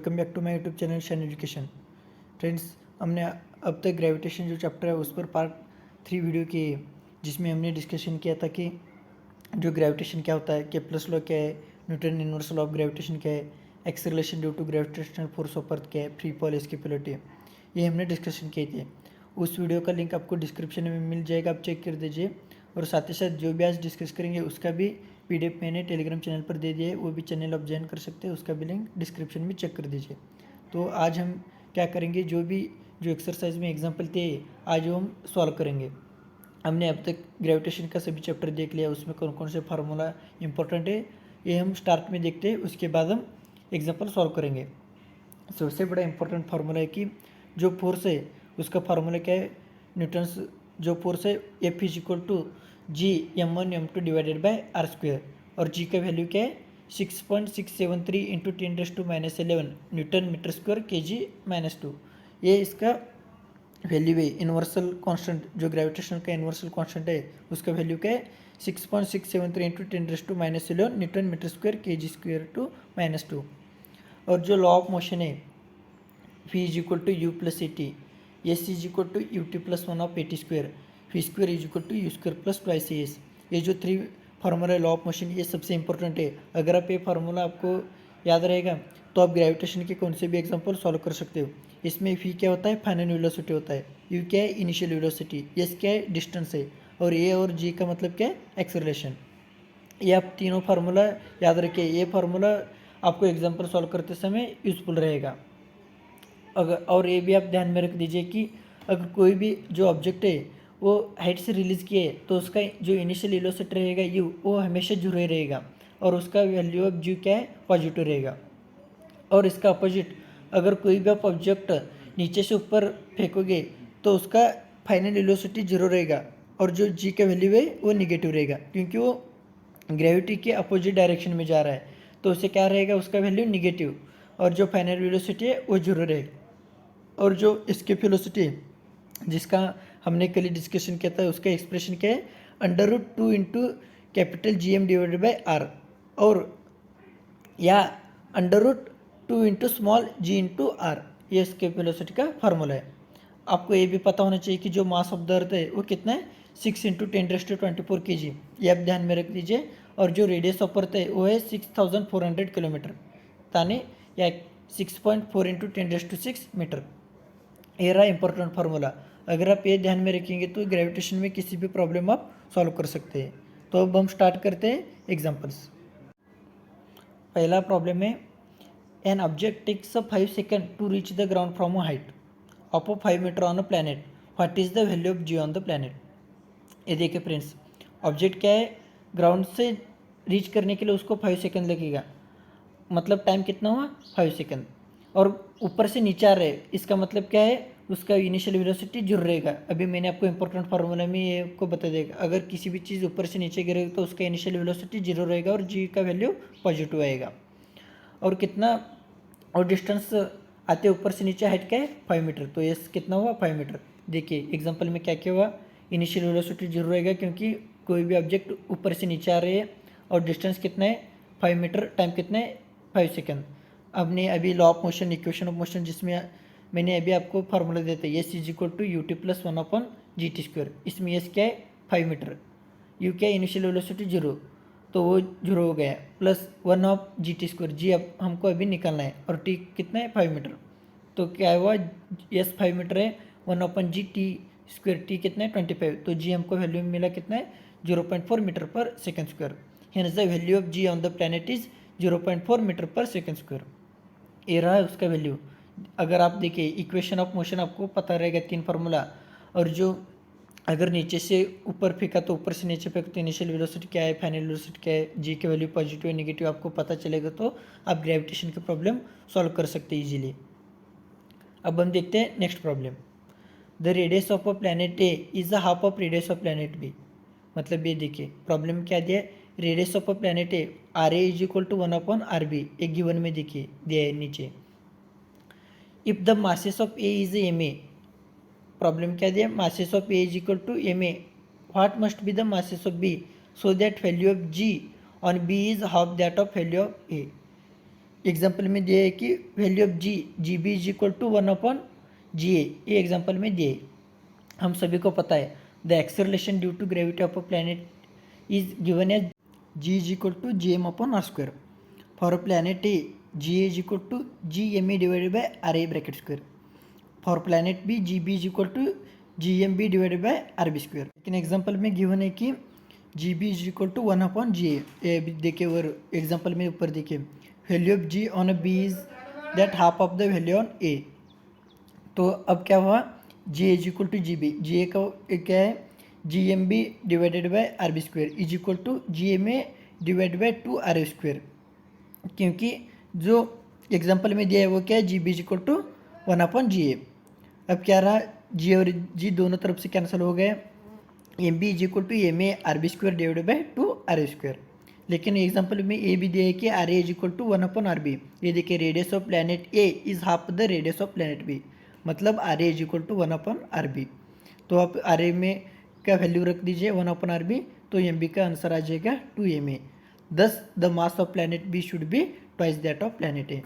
Welcome back to my YouTube channel shine education. Friends, हमने अब तक ग्रेविटेशन जो चैप्टर है उस पर पार्ट 3 वीडियो की है, जिसमें हमने डिस्कशन किया था कि जो ग्रेविटेशन क्या होता है, केप्लर्स लॉ क्या है, न्यूटन यूनिवर्सल ऑफ ग्रेविटेशन क्या है, acceleration due to gravitational force of earth क्या है, फ्री फॉल एस्केपिलिटी, ये हमने डिस्कशन किए थे। उस वीडियो का लिंक आपको डिस्क्रिप्शन में मिल जाएगा, आप चेक कर दीजिए। और साथ ही साथ जो भी आज डिस्कस करेंगे उसका भी PDF मैंने टेलीग्राम चैनल पर दे दिया है, वो भी चैनल आप ज्वाइन कर सकते हैं, उसका भी लिंक डिस्क्रिप्शन में चेक कर दीजिए। तो आज हम क्या करेंगे, जो एक्सरसाइज में एग्जाम्पल थे आज वो हम सॉल्व करेंगे। हमने अब तक ग्रेविटेशन का सभी चैप्टर देख लिया, उसमें कौन कौन से फार्मूला इंपॉर्टेंट है ये हम स्टार्ट में देखते हैं, उसके बाद हम एग्जाम्पल सॉल्व करेंगे। सबसे बड़ा इंपॉर्टेंट फार्मूला है कि जो फोर्स है उसका फार्मूला क्या है, न्यूटन्स जो फोर्स है F is equal to G m1 m2 divided by r square, और जी का वैल्यू क्या है 6.673 into 10⁻11 Newton metre square kg-2। ये इसका वैल्यू है। यूनिवर्सल कांस्टेंट जो ग्रेविटेशन का यूनिवर्सल कांस्टेंट है उसका वैल्यू क्या है 6.673 into 10⁻11 Newton metre square kg²-2। और जो लॉ ऑफ मोशन है V is equal to u plus a t, s is equal to u t plus 1 of a t square, v square is equal to u square plus twice a s. ये जो 3 formula है law of motion, ये सबसे important है। अगर आप ये formula आपको याद रहेगा तो आप ग्रेविटेशन के कौन से भी एग्जाम्पल सॉल्व कर सकते हो। इसमें वी क्या होता है, फाइनल वेलोसिटी होता है, यू क्या है, इनिशियल वेलोसिटी, एस क्या है, डिस्टेंस है, और ए और जी का मतलब क्या है, एक्सेलरेशन। ये आप तीनों फार्मूला याद रखिए। ये फार्मूला आपको एग्जाम्पल सॉल्व करते समय यूजफुल रहेगा। अगर और ये भी आप ध्यान में रख दीजिए कि अगर कोई भी जो ऑब्जेक्ट है वो हाइट से रिलीज़ किए तो उसका जो इनिशियल वेलोसिटी रहेगा यू, वो हमेशा जीरो ही रहेगा, और उसका वैल्यू ऑफ जी क्या है, पॉजिटिव रहेगा। और इसका अपोजिट, अगर कोई भी आप ऑब्जेक्ट नीचे से ऊपर फेंकोगे तो उसका फाइनल वेलोसिटी जीरो रहेगा, और जो जी का वैल्यू है वो निगेटिव रहेगा, क्योंकि वो ग्रेविटी के अपोजिट डायरेक्शन में जा रहा है, तो उसे क्या रहेगा, उसका वैल्यू निगेटिव, और जो फाइनल वेलोसिटी है वो जीरो रहेगा। और जो एस्केप वेलोसिटी है जिसका हमने कल डिस्कशन किया था, उसका एक्सप्रेशन क्या है, √2 into capital GM divided by r, और या √2 into small g into r, ये एस्केप वेलोसिटी का फार्मूला है। आपको ये भी पता होना चाहिए कि जो मास ऑफ द अर्थ है वो कितना है, 6 इंटू 10⁻24 kg, ये आप ध्यान में रख दीजिए। और जो रेडियस ऑफ अर्थ है वो है 6400 किलोमीटर, ताने या 6.4 इंटू 10⁻6 मीटर। ये रहा इंपॉर्टेंट फार्मूला। अगर आप ये ध्यान में रखेंगे तो ग्रेविटेशन में किसी भी प्रॉब्लम आप सॉल्व कर सकते हैं। तो अब हम स्टार्ट करते हैं एग्जांपल्स। पहला प्रॉब्लम है, an object takes 5 second to reach the ground from a height of 5 metre on a planet, what is the value of g on the planet. ये देखिए फ्रेंड्स, ऑब्जेक्ट क्या है, ग्राउंड से reach करने के लिए उसको 5 सेकंड लगेगा, मतलब टाइम कितना हुआ, 5 सेकंड। और ऊपर से नीचे आ रहे हैं, इसका मतलब क्या है, उसका इनिशियल वेलोसिटी जीरो रहेगा। अभी मैंने आपको इंपॉर्टेंट फार्मूला में ये आपको बता देगा, अगर किसी भी चीज़ ऊपर से नीचे गिरेगी तो उसका इनिशियल वेलोसिटी जीरो रहेगा और जी का वैल्यू पॉजिटिव आएगा। और कितना, और डिस्टेंस आते ऊपर से नीचे हाइट क्या है, 5 मीटर, तो ये कितना हुआ, 5 मीटर। देखिए एग्जाम्पल में क्या क्या हुआ, इनिशियल वेलोसिटी जीरो रहेगा क्योंकि कोई भी ऑब्जेक्ट ऊपर से नीचे आ रही है, और डिस्टेंस कितना है, 5 मीटर, टाइम कितना है, 5 सेकंड। हमने अभी law of motion, equation of motion, जिसमें मैंने अभी आपको फार्मूला देते हैं, s is equal to u t plus 1 upon g t square. इसमें एस क्या है, 5 मीटर, यू क्या है, इनिशियल वेलोसिटी जीरो, तो वो जीरो हो गया, plus 1 of g t square, g अब हमको अभी निकालना है, और टी कितना है, 5 मीटर, तो क्या हुआ, एस 5 मीटर है, 1 upon g t square, T कितना है, 25, तो जी हमको वैल्यू मिला कितना है, 0.4 metre per second square. Hence the value of g on the planet is 0.4 metre per second square. ये रहा है उसका वैल्यू। अगर आप देखिए इक्वेशन ऑफ मोशन आपको पता रहेगा 3 फार्मूला, और जो अगर नीचे से ऊपर फेंका तो ऊपर से नीचे फेंका तो इनिशियल वेलोसिटी क्या है, फाइनल वेलोसिटी क्या है, जी की वैल्यू पॉजिटिव है नेगेटिव आपको पता चलेगा, तो आप ग्रेविटेशन की प्रॉब्लम सॉल्व कर सकते हैं इजीली। अब हम देखते हैं next problem. The radius of a planet A is the half of radius of planet B. मतलब ये देखिए प्रॉब्लम क्या दिया है, radius of a planet A r A is equal to 1 upon r B, एक गिवन में देखिए दिया है नीचे। If the masses of A is m A, problem क्या दिया, masses of A is equal to m A, what must be the masses of B so that value of g on B is half that of value of A. Example में दिया है कि value of g B is equal to 1/GA, ये example में दिए। हम सभी को पता है the acceleration due to gravity of a planet is given as g is equal to GM/R²। For a planet A GA is equal to GME divided by RA bracket square. For planet B GB is equal to GMB divided by RB square. लेकिन example में given है कि GB is equal to 1/GA। ये देखिए और example में ऊपर देखिए value of G on a B is that half of the value on A। तो अब क्या हुआ, G is equal to GB, GA का क्या है GMB divided by RB square is equal to GMA divided by 2RA square. क्योंकि जो example में दिया है वो क्या है GB is equal to 1/GA। अब क्या रहा, G और G दोनों तरफ से कैंसिल हो गए, MB is equal to MA RB square divided by 2RA square. लेकिन एग्जाम्पल में ए भी दिया है कि RA is equal to 1/RB। ये देखिए radius of planet A is half the radius of planet B, मतलब RA is equal to 1/RB। तो आप RA में का वैल्यू रख दीजिए 1/RB, तो MB का आंसर आ जाएगा 2MA। दस the mass of planet B should be twice that of planet A।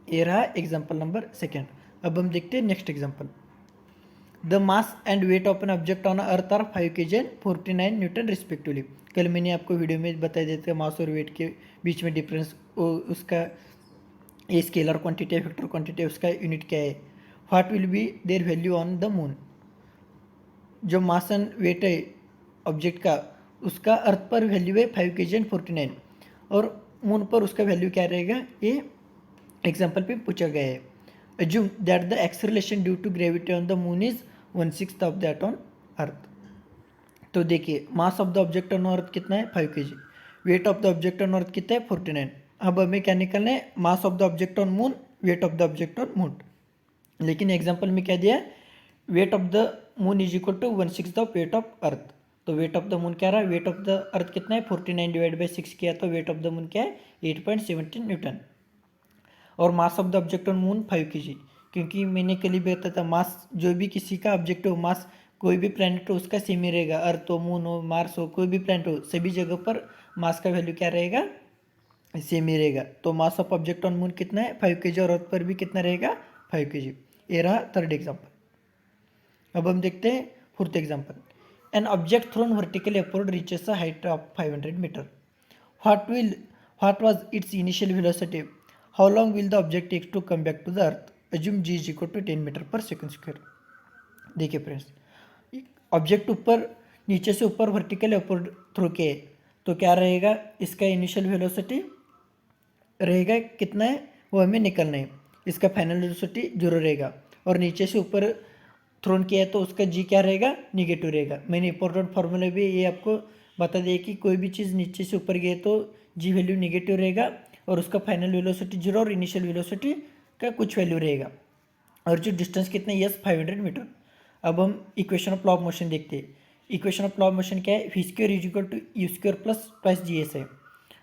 ये रहा एग्जाम्पल नंबर सेकेंड। अब हम देखते हैं next example. The mass and weight of an object on earth are 5 kg and 49 newton respectively. कल मैंने आपको video में बता देते मास और वेट के बीच में डिफरेंस, उसका ये स्केलर क्वांटिटी है, वेक्टर क्वांटिटी है, उसका यूनिट क्या है। What will be their value on the moon. जो मास एंड वेट है ऑब्जेक्ट का, उसका अर्थ पर वैल्यू है 5 kg एंड 49, और मून पर उसका वैल्यू क्या रहेगा, ये एग्जाम्पल पे पूछा गया है। Assume that the acceleration due to gravity on the moon is 1/6 of that on earth। तो देखिए mass of the object on earth कितना है 5 kg, weight of the object on earth कितना है 49। अब हमें क्या निकलना है, mass of the object on moon, weight of the object on moon. लेकिन एग्जाम्पल में क्या दिया है, weight of the moon is equal to 1/6 of weight of earth. तो वेट ऑफ द मून क्या रहा, वेट ऑफ द अर्थ कितना है 49 डिवाइड बाई 6 किया, तो वेट ऑफ द मून क्या है 8.17 न्यूटन। और मास of the object on moon 5 kg, क्योंकि मैंने कल ही बताया था मास जो भी किसी का ऑब्जेक्ट हो, मास कोई भी प्लैनेट हो उसका सेम ही रहेगा। अर्थ हो, मून हो, मार्स हो, कोई भी प्लैनेट हो, सभी जगह पर मास का वैल्यू क्या रहेगा, सेम ही रहेगा। तो mass of object on moon कितना है 5 kg, और अर्थ पर भी कितना रहेगा 5 kg। ये रहा थर्ड एग्जाम्पल। अब हम देखते हैं fourth example. An object thrown vertically upward reaches a height of 500 metre. What was its initial velocity, how long will the object takes to come back to the earth. Assume g is equal to 10 metre per second square. देखिए friends, object ऊपर नीचे से ऊपर vertical upward throw के, तो क्या रहेगा, इसका इनिशियल वेलोसिटी रहेगा कितना है वो हमें निकलना है। इसका फाइनल वेलोसिटी 0 रहेगा, और नीचे से ऊपर थ्रोन किया है तो उसका जी क्या रहेगा, निगेटिव रहेगा। मैंने इंपॉर्टेंट फार्मूला भी ये आपको बता दिया कि कोई भी चीज़ नीचे से ऊपर गई तो जी वैल्यू निगेटिव रहेगा, और उसका फाइनल वेलोसिटी 0 और इनिशियल वेलोसिटी का कुछ वैल्यू रहेगा। और जो डिस्टेंस कितना है, यस 500 मीटर। अब हम equation of law of motion देखते हैं। Equation of law of motion क्या है, v square is equal to u square plus twice g s है।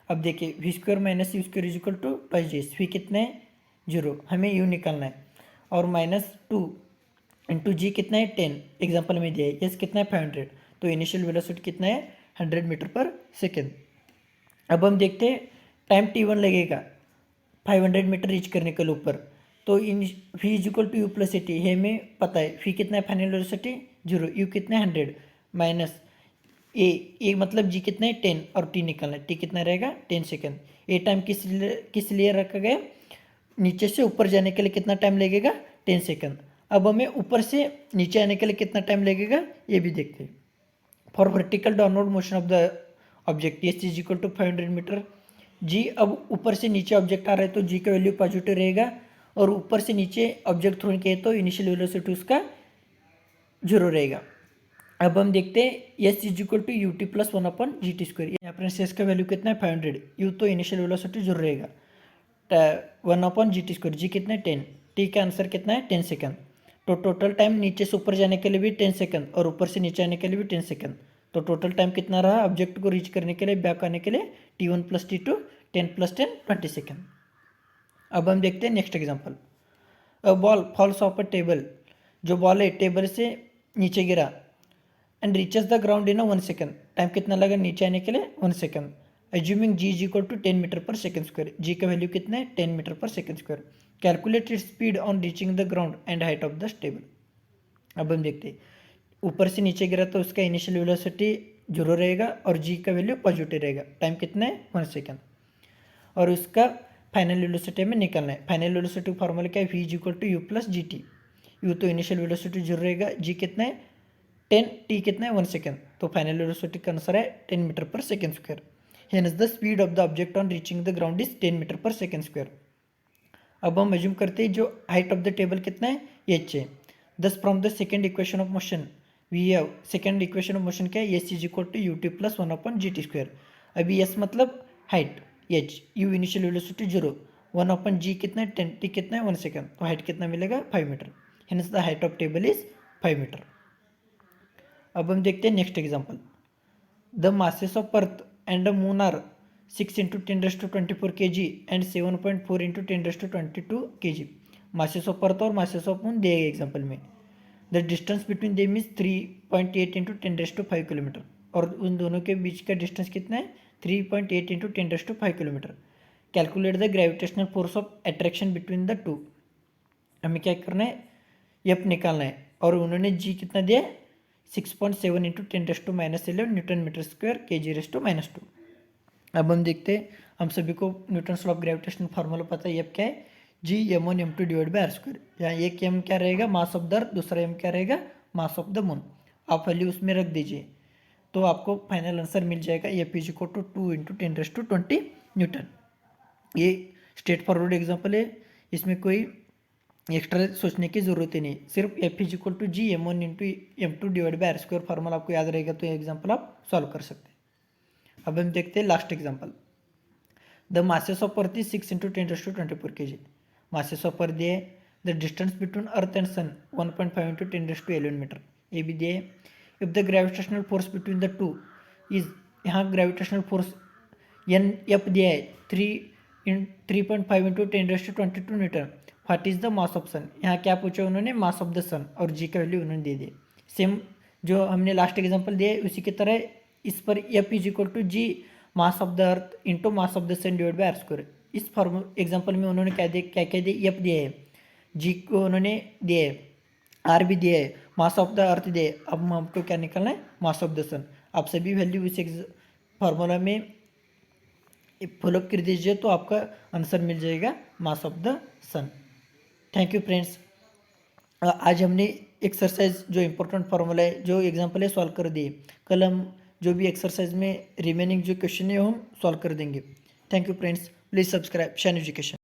अब देखिए v square minus u square is equal to twice g s. V कितना है 0, हमें यू निकालना है, और -2 इंटू जी कितना है 10, एग्जाम्पल में दिया है। यस कितना है 500, तो इनिशियल वेलोसिटी कितना है 100 मीटर पर सेकेंड। अब हम देखते हैं टाइम t1 लगेगा 500 मीटर रीच करने के लिए ऊपर, तो इन phi is equal to u plus a t है, हमें पता है फी कितना है फाइनल वेलोसिटी 0, यू कितना है 100 माइनस ए मतलब जी कितना है 10, और टी निकलना है, टी कितना रहेगा 10 सेकेंड। ए टाइम किस लिए रखा गया, नीचे से ऊपर जाने के लिए कितना टाइम लगेगा 10 सेकेंड। अब हमें ऊपर से नीचे आने के लिए कितना टाइम लगेगा ये भी देखते हैं। For vertical downward motion of the object s is equal to 500 metre. जी अब ऊपर से नीचे ऑब्जेक्ट आ रहा है तो जी का वैल्यू पॉजिटिव रहेगा, और ऊपर से नीचे ऑब्जेक्ट थ्रोन किया तो इनिशियल वेलोसिटी उसका 0 रहेगा। अब हम देखते हैं s is equal to u t plus 1/GT square. यहाँ पर एस का वैल्यू कितना है 500, यू तो इनिशियल वेलोसिटी 0 रहेगा, 1/GT स्क्वायर, जी कितना है 10, टी का आंसर कितना है 10 सेकेंड। तो टोटल टाइम नीचे से ऊपर जाने के लिए भी 10 सेकेंड, और ऊपर से नीचे आने के लिए भी 10 सेकेंड। तो टोटल टाइम कितना रहा ऑब्जेक्ट को रीच करने के लिए, बैक आने के लिए, T1 प्लस T2 10 + 10 20 सेकेंड। अब हम देखते हैं next example. A ball falls off a table, जो बॉल है टेबल से नीचे गिरा, and reaches the ground in 1 second. Time कितना लगा नीचे आने के लिए 1 second. Assuming g is equal to 10 metre per second square, g का वैल्यू कितना है 10 metre per second square. Calculate its speed on reaching the ground and height of the stable. अब हम देखते हैं, ऊपर से नीचे गिरा तो उसका इनिशियल वेलोसिटी 0 रहेगा और जी का वैल्यू पॉजिटिव रहेगा। टाइम कितना है 1 सेकेंड। और उसका फाइनल वेलोसिटी में निकलना है। फाइनल वेलोसिटी फॉर्मूला क्या है, v is equal to u plus g t. U तो इनिशियल वेलोसिटी 0 रहेगा, जी कितना है 10, टी कितना है 1 सेकेंड, तो फाइनल वेलोसिटी का आंसर है 10 metre per second square. Hence the speed of the object on reaching the ground is 10 metre per second square. अब हम एज्यूम करते हैं जो हाइट ऑफ द टेबल कितना है एच है। Thus from the second equation of motion we have, second equation of motion क्या है, s is equal to u t plus 1 upon g t square. अभी एस मतलब height, h, u initial velocity 0, 1 upon g कितना है 10, T कितना है 1 second, तो height कितना मिलेगा 5 metre. Hence the height of table is 5 metre. अब हम देखते हैं next example. The masses of earth and the moon are 6 into 10⁻24 kg and 7.4 into 10⁻22 kg। Masses of earth और मासेस ऑफ मून दिए गए एग्जाम्पल में। The distance between them is 3.8 into 10⁻5 kilometre, और उन दोनों के बीच का डिस्टेंस कितना है 3.8 into 10⁻5 kilometre. Calculate the gravitational force of attraction between the to. हमें क्या करना है, एफ निकालना है, और उन्होंने जी कितना दिया है 6.7 into 10⁻11 Newton metre square kg⁻²। अब हम देखते हैं, हम सभी को Newton law of gravitation formula पता है, एफ क्या है जी m1 m2 divide by r²। यहाँ एक m क्या रहेगा मास ऑफ द अर्थ, दूसरा m क्या रहेगा मास ऑफ द मून। आप वैल्यू उसमें रख दीजिए तो आपको फाइनल आंसर मिल जाएगा F is equal to 2 into 10⁻20 newton. ये स्ट्रेट फॉरवर्ड एग्जाम्पल है, इसमें कोई एक्स्ट्रा सोचने की जरूरत ही नहीं, सिर्फ F is equal to G m1 into m2 divide by r² formula आपको याद रहेगा तो ये एग्जाम्पल आप सॉल्व कर सकते हैं। अब हम देखते हैं last example. The masses of earth is 6 into 10⁻24 kg। Masses of earth दिए, the distance between earth and sun 1.5 into 10⁻11 metre, ये भी दिए। If the gravitational force between the two is, यहाँ ग्रेविटेशनल फोर्स एन एफ दिया है 3.5 into 10⁻22 newton. What is the mass of sun, यहाँ क्या पूछा उन्होंने मास ऑफ द सन, और जी का वैल्यू उन्होंने दे दिए। सेम जो हमने लास्ट एग्जाम्पल दिया है उसी की तरह इस पर F is equal to G mass of the earth into mass of the sun divide by r²। इस फॉर्म एग्जाम्पल में उन्होंने क्या दिया, क्या क्या दिया, एफ दिया है, जी को उन्होंने दिया है, आर भी दिया है, मास ऑफ द अर्थ दिया है। अब हमको क्या निकालना है मास ऑफ द सन। आप सभी वैल्यू इस फार्मूला में फॉलोअप कर दीजिए तो आपका आंसर मिल जाएगा mass of the sun. Thank you friends. आज हमने एक्सरसाइज जो इम्पोर्टेंट फार्मूला है जो एग्जांपल है सॉल्व कर दिए। कल हम जो भी एक्सरसाइज में रिमेनिंग जो क्वेश्चन है वो हम सॉल्व कर देंगे। Thank you friends, please subscribe shine education.